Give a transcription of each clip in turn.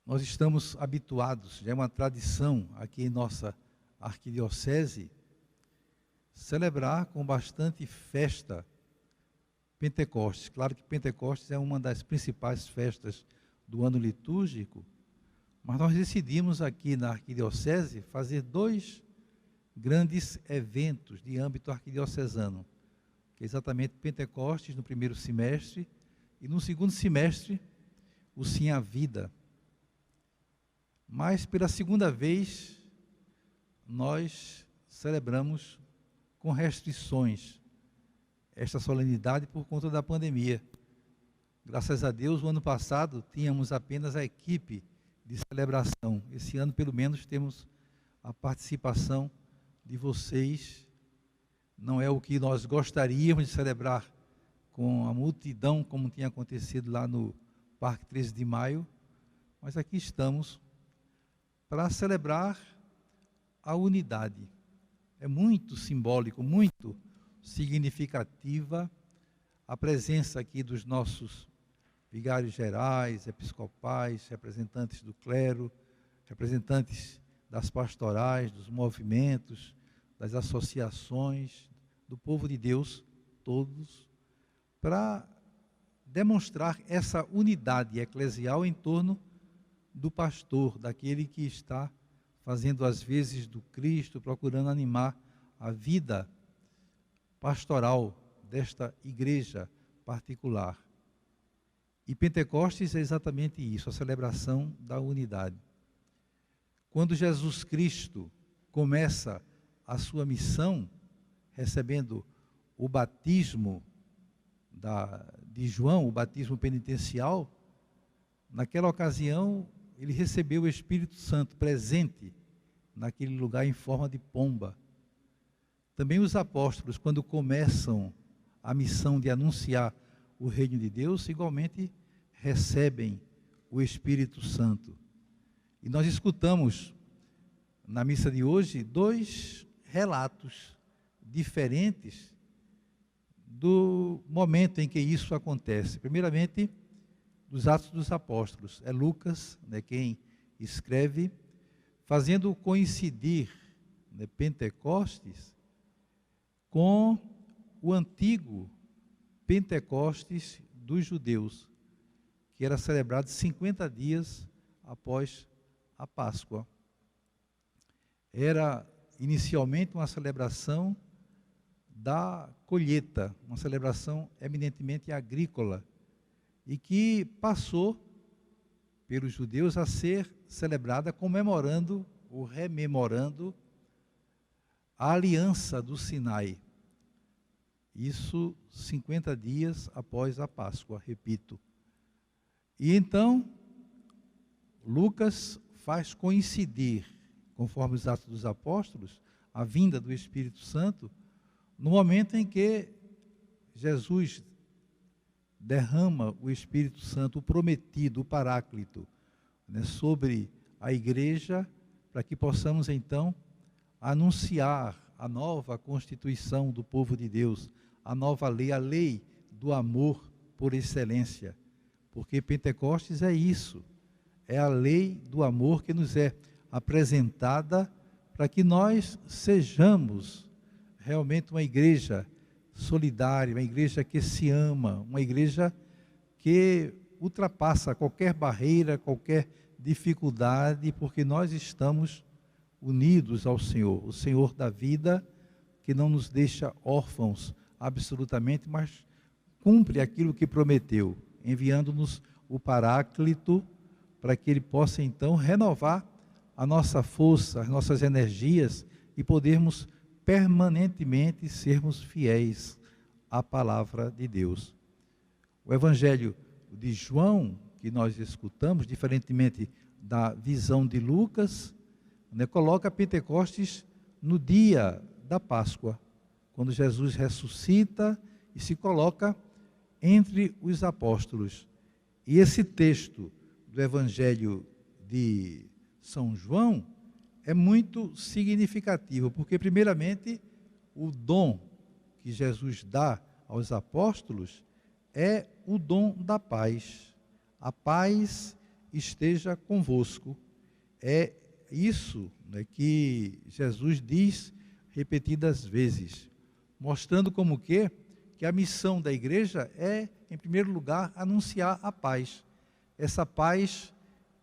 Nós estamos habituados, já é uma tradição aqui em nossa arquidiocese, celebrar com bastante festa Pentecostes. Claro que Pentecostes é uma das principais festas do ano litúrgico, mas nós decidimos aqui na arquidiocese fazer dois grandes eventos de âmbito arquidiocesano, que é exatamente Pentecostes no primeiro semestre e no segundo semestre o Sim à Vida. Mas pela segunda vez nós celebramos com restrições esta solenidade por conta da pandemia. Graças a Deus, o ano passado tínhamos apenas a equipe de celebração. Esse ano, pelo menos, temos a participação de vocês. Não é o que nós gostaríamos de celebrar com a multidão, como tinha acontecido lá no Parque 13 de Maio, mas aqui estamos para celebrar a unidade. É muito simbólico, muito significativa a presença aqui dos nossos vigários gerais, episcopais, representantes do clero, representantes das pastorais, dos movimentos, das associações, do povo de Deus, todos, para demonstrar essa unidade eclesial em torno do pastor, daquele que está fazendo as vezes do Cristo, procurando animar a vida pastoral desta igreja particular. E Pentecostes é exatamente isso, a celebração da unidade. Quando Jesus Cristo começa a sua missão, recebendo o batismo de João, o batismo penitencial, naquela ocasião ele recebeu o Espírito Santo presente naquele lugar em forma de pomba. Também os apóstolos, quando começam a missão de anunciar o reino de Deus, igualmente recebem o Espírito Santo. E nós escutamos na missa de hoje dois relatos diferentes do momento em que isso acontece. Primeiramente, dos Atos dos Apóstolos. É Lucas, quem escreve, fazendo coincidir Pentecostes com o antigo Pentecostes dos judeus, que era celebrado 50 dias após a Páscoa. Era inicialmente uma celebração da colheita, uma celebração eminentemente agrícola, e que passou pelos judeus a ser celebrada comemorando ou rememorando a aliança do Sinai. Isso 50 dias após a Páscoa, repito. E então, Lucas faz coincidir, conforme os Atos dos Apóstolos, a vinda do Espírito Santo, no momento em que Jesus derrama o Espírito Santo, o prometido, o Paráclito, sobre a igreja, para que possamos então anunciar a nova constituição do povo de Deus, a nova lei, a lei do amor por excelência. Porque Pentecostes é isso, é a lei do amor que nos é apresentada para que nós sejamos realmente uma igreja solidária, uma igreja que se ama, uma igreja que ultrapassa qualquer barreira, qualquer dificuldade, porque nós estamos unidos ao Senhor, o Senhor da vida, que não nos deixa órfãos absolutamente, mas cumpre aquilo que prometeu, enviando-nos o Paráclito, para que ele possa então renovar a nossa força, as nossas energias e podermos permanentemente sermos fiéis à palavra de Deus. O Evangelho de João, que nós escutamos, diferentemente da visão de Lucas, coloca Pentecostes no dia da Páscoa, quando Jesus ressuscita e se coloca entre os apóstolos. E esse texto do Evangelho de São João é muito significativo, porque primeiramente o dom que Jesus dá aos apóstolos é o dom da paz. A paz esteja convosco. É isso, né, que Jesus diz repetidas vezes, mostrando como que a missão da igreja é, em primeiro lugar, anunciar a paz. Essa paz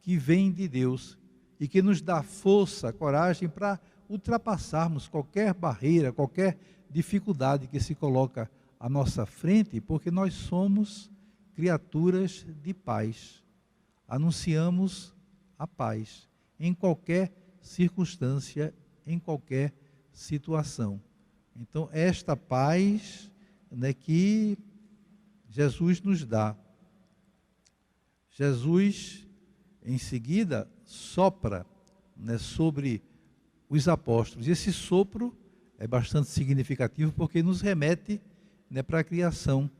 que vem de Deus e que nos dá força, coragem para ultrapassarmos qualquer barreira, qualquer dificuldade que se coloca à nossa frente, porque nós somos criaturas de paz. Anunciamos a paz em qualquer circunstância, em qualquer situação. Então, esta paz, né, que Jesus nos dá. Jesus, em seguida, sopra, né, sobre os apóstolos. E esse sopro é bastante significativo porque nos remete, né, para a criação.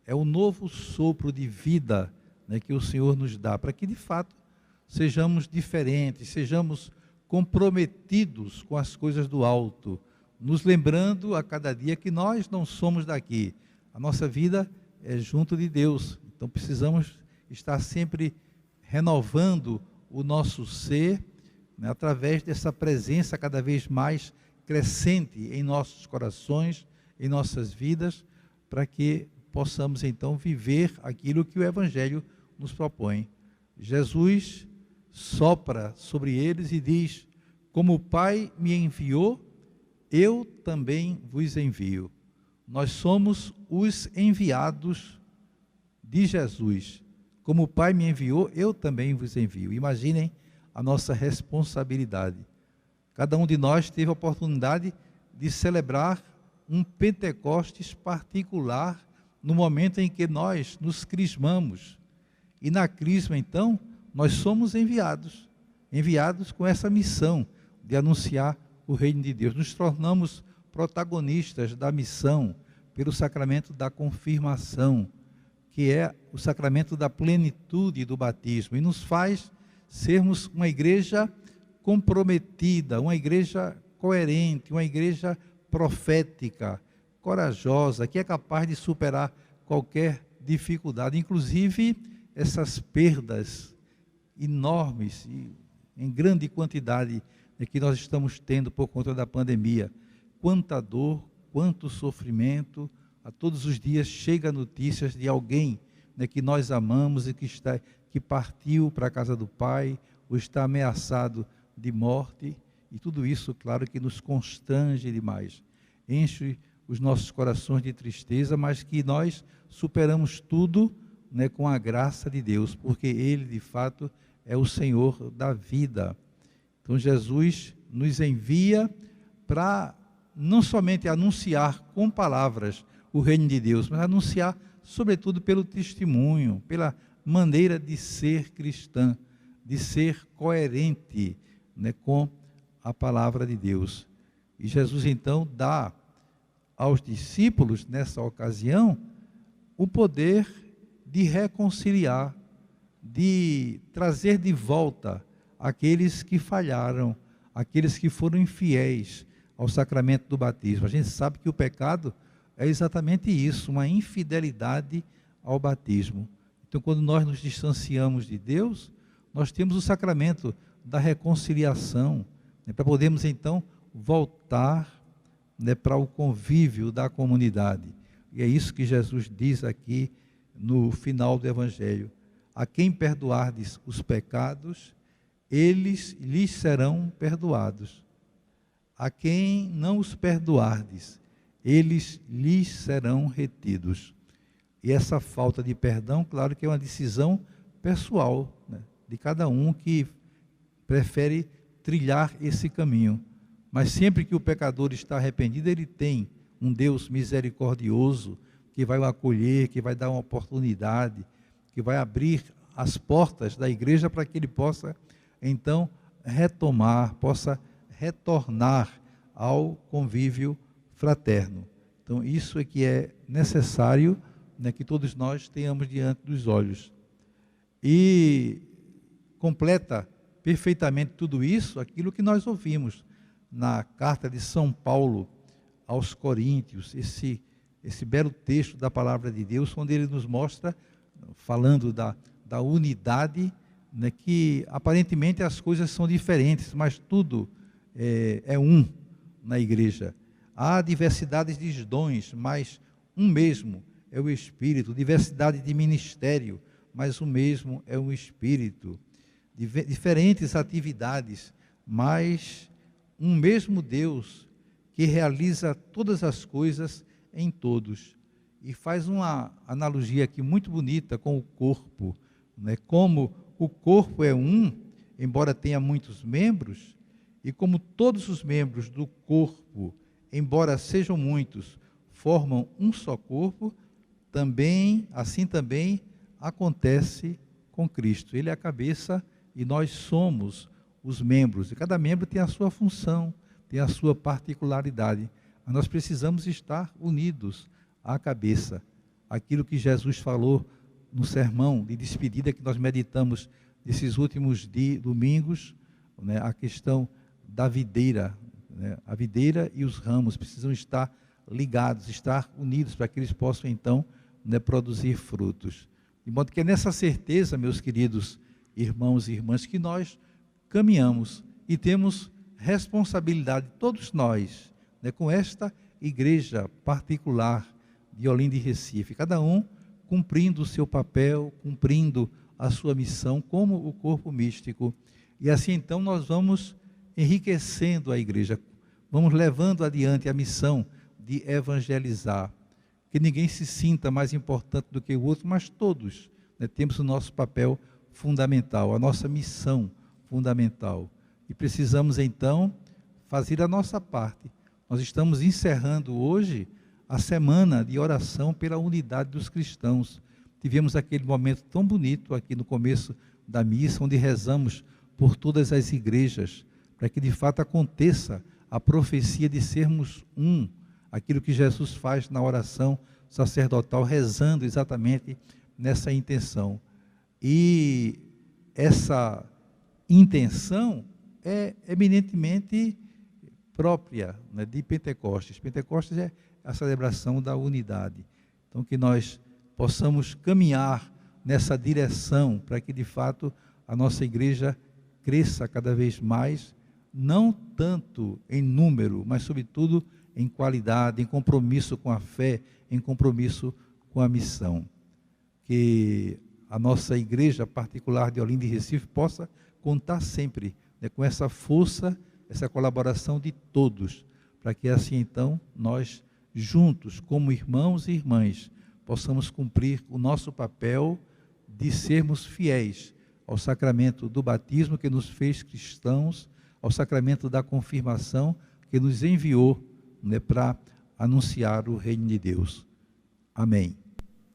É o novo sopro de vida, né, que o Senhor nos dá, para que de fato sejamos diferentes, sejamos comprometidos com as coisas do alto, nos lembrando a cada dia que nós não somos daqui. A nossa vida é junto de Deus. Então precisamos estar sempre renovando o nosso ser, né, através dessa presença cada vez mais crescente em nossos corações, em nossas vidas, para que possamos então viver aquilo que o Evangelho nos propõe. Jesus sopra sobre eles e diz: como o Pai me enviou, eu também vos envio. Nós somos os enviados de Jesus. Como o Pai me enviou, eu também vos envio. Imaginem a nossa responsabilidade. Cada um de nós teve a oportunidade de celebrar um Pentecostes particular no momento em que nós nos crismamos. E na crisma, então, nós somos enviados com essa missão de anunciar o reino de Deus. Nos tornamos protagonistas da missão pelo sacramento da confirmação, que é o sacramento da plenitude do batismo, e nos faz sermos uma igreja comprometida, uma igreja coerente, uma igreja profética, corajosa, que é capaz de superar qualquer dificuldade, inclusive essas perdas enormes e em grande quantidade que nós estamos tendo por conta da pandemia. Quanta dor, quanto sofrimento, a todos os dias chega notícias de alguém, né, que nós amamos e que partiu para a casa do Pai, ou está ameaçado de morte, e tudo isso, claro, que nos constrange demais, enche os nossos corações de tristeza, mas que nós superamos tudo, né, com a graça de Deus, porque Ele, de fato, é o Senhor da vida. Então, Jesus nos envia para não somente anunciar com palavras o reino de Deus, mas anunciar, sobretudo, pelo testemunho, pela maneira de ser cristã, de ser coerente, né, com a palavra de Deus. E Jesus, então, dá aos discípulos, nessa ocasião, o poder de reconciliar, de trazer de volta aqueles que falharam, aqueles que foram infiéis ao sacramento do batismo. A gente sabe que o pecado é exatamente isso, uma infidelidade ao batismo. Então, quando nós nos distanciamos de Deus, nós temos o sacramento da reconciliação, né, para podermos então voltar, né, para o convívio da comunidade. E é isso que Jesus diz aqui no final do Evangelho: a quem perdoardes os pecados, eles lhes serão perdoados. A quem não os perdoardes, eles lhes serão retidos. E essa falta de perdão, claro que é uma decisão pessoal, né, de cada um que prefere trilhar esse caminho. Mas sempre que o pecador está arrependido, ele tem um Deus misericordioso que vai o acolher, que vai dar uma oportunidade, que vai abrir as portas da igreja para que ele possa, então, retomar, possa retornar ao convívio fraterno. Então, isso é que é necessário, né, que todos nós tenhamos diante dos olhos. E completa perfeitamente tudo isso aquilo que nós ouvimos na carta de São Paulo aos Coríntios, esse belo texto da palavra de Deus, onde ele nos mostra, falando da unidade, né, que aparentemente as coisas são diferentes, mas tudo é um na igreja. Há diversidades de dons, mas um mesmo é o Espírito, diversidade de ministério, mas o mesmo é o Espírito, diferentes atividades, mas um mesmo Deus que realiza todas as coisas em todos. E faz uma analogia aqui muito bonita com o corpo, né? Como o corpo é um, embora tenha muitos membros, e como todos os membros do corpo, embora sejam muitos, formam um só corpo, assim também acontece com Cristo. Ele é a cabeça e nós somos os membros. E cada membro tem a sua função, tem a sua particularidade. Mas nós precisamos estar unidos à cabeça. Aquilo que Jesus falou no sermão de despedida que nós meditamos nesses últimos domingos, né, a questão da videira, né, a videira e os ramos precisam estar ligados, estar unidos para que eles possam então, né, produzir frutos. De modo que é nessa certeza, meus queridos irmãos e irmãs, que nós caminhamos e temos responsabilidade, todos nós, né, com esta igreja particular de Olinda e Recife, cada um cumprindo o seu papel, cumprindo a sua missão como o corpo místico. E assim então nós vamos enriquecendo a igreja, vamos levando adiante a missão de evangelizar, que ninguém se sinta mais importante do que o outro, mas todos, né, temos o nosso papel fundamental, a nossa missão fundamental. E precisamos então fazer a nossa parte. Nós estamos encerrando hoje a semana de oração pela unidade dos cristãos. Tivemos aquele momento tão bonito aqui no começo da missa, onde rezamos por todas as igrejas, para que de fato aconteça a profecia de sermos um, aquilo que Jesus faz na oração sacerdotal, rezando exatamente nessa intenção. E essa intenção é eminentemente própria, né, de Pentecostes. Pentecostes é a celebração da unidade. Então, que nós possamos caminhar nessa direção para que, de fato, a nossa igreja cresça cada vez mais, não tanto em número, mas, sobretudo, em qualidade, em compromisso com a fé, em compromisso com a missão. Que a nossa igreja particular de Olinda e Recife possa contar sempre, né, com essa força, essa colaboração de todos, para que assim então nós juntos, como irmãos e irmãs, possamos cumprir o nosso papel de sermos fiéis ao sacramento do batismo que nos fez cristãos, ao sacramento da confirmação que nos enviou, né, para anunciar o reino de Deus. Amém.